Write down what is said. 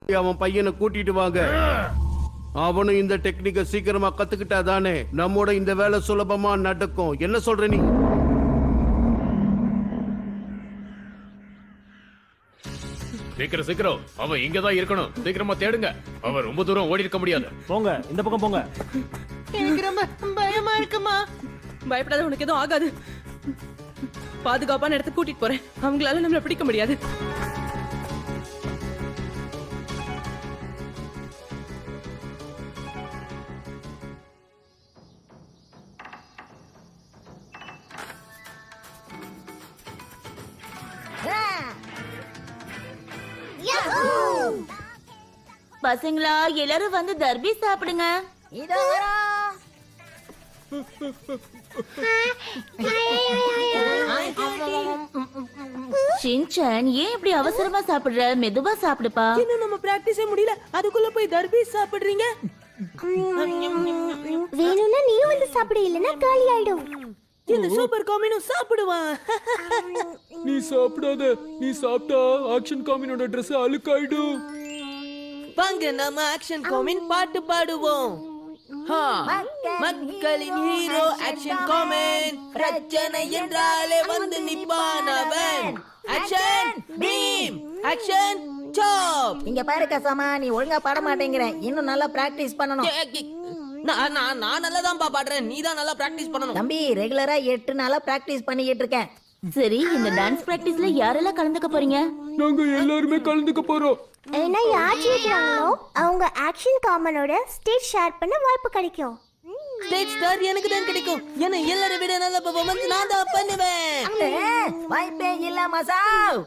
அவன் பையனை கூட்டிட்டு வாங்க. அவனும் இந்த டெக்னிக்கை சீக்கிரமா கத்துக்கிட்டா தானே நம்மோட இந்த வேலை சுலபமா நடக்கும். என்ன சொல்ற நீ? சீக்கிரம் சீக்கிரம், அவன் இங்கதான் இருக்கணும். சீக்கிரமா தேடுங்க. அவன் ரொம்ப தூரம் ஓடி இருக்க முடியாது. போங்க, இந்த பக்கம் போங்க. எனக்கு ரொம்ப பயமா இருக்குமா. பயப்படாத, உனக்கு எதுவும் ஆகாது. பாதுகாப்பான இடத்துக்கு கூட்டிட்டு போறேன். அவங்களால நம்மள பிடிக்க முடியாது. பசங்களா, எல்லாரும் வந்து தர்பி சாப்பிடுங்க. இதோ ஷின்சான், ஏன் இப்படி அவசரமா சாப்பிடுற? மெதுவா சாப்பிடுப்பா. இன்னும் நம்ம பிராக்டிஸே முடியல, அதுக்குள்ள போய் தர்பி சாப்பிடுறீங்க. வேணும்னா நீயும் வந்து சாப்பிடு, இல்லனா காலி ஆயிடும். இந்த சூப்பர் காமினும் சாப்பிடுவான். நீ சாப்பிடாத. நீ சாப்பிட்டா ஆக்ஷன் காமினோட Dress அழுக்காயிடும். வாங்க நம்ம ஆக்ஷன் காமின் பாட்டு பாடுவோம். மக்களின் ஹீரோ ஆக்ஷன் காமின். பிரச்சனை என்றாலே வந்து நிப்பான் அவன். ஆக்ஷன் பீம், ஆக்ஷன் சாப். இங்க பாரு கசாமா, நீ ஒழுங்கா பாட மாட்டேங்கிற. இன்னும் நல்லா பிராக்டிஸ் பண்ணணும். நான் நல்லதான் பாடுறேன், நீ தான் நல்லா பிராக்டிஸ் பண்ணணும். தம்பி, ரெகுலரா 8 நாளா பிராக்டிஸ் பண்ணிக்கிட்டு இருக்கேன். சரி, இந்த டான்ஸ் பிராக்டிஸ்ல யாரெல்லாம் கலந்துக்க போறீங்க? நாங்க எல்லாருமே கலந்துக்க போறோம். ஏன்னா யார் ஜெயிக்கிறாங்களோ அவங்க ஆக்ஷன் காமனோட ஸ்டேஜ் ஷேர் பண்ண வாய்ப்பு கிடைக்கும். ஸ்டேஜ் ஸ்டார் எனக்கு தான் கிடைக்கும். ஏன்னா எல்லாரை விட நல்ல பெர்ஃபார்மன்ஸ் நான் தான் பண்ணுவேன். வாய்ப்பே இல்ல மசாவ்.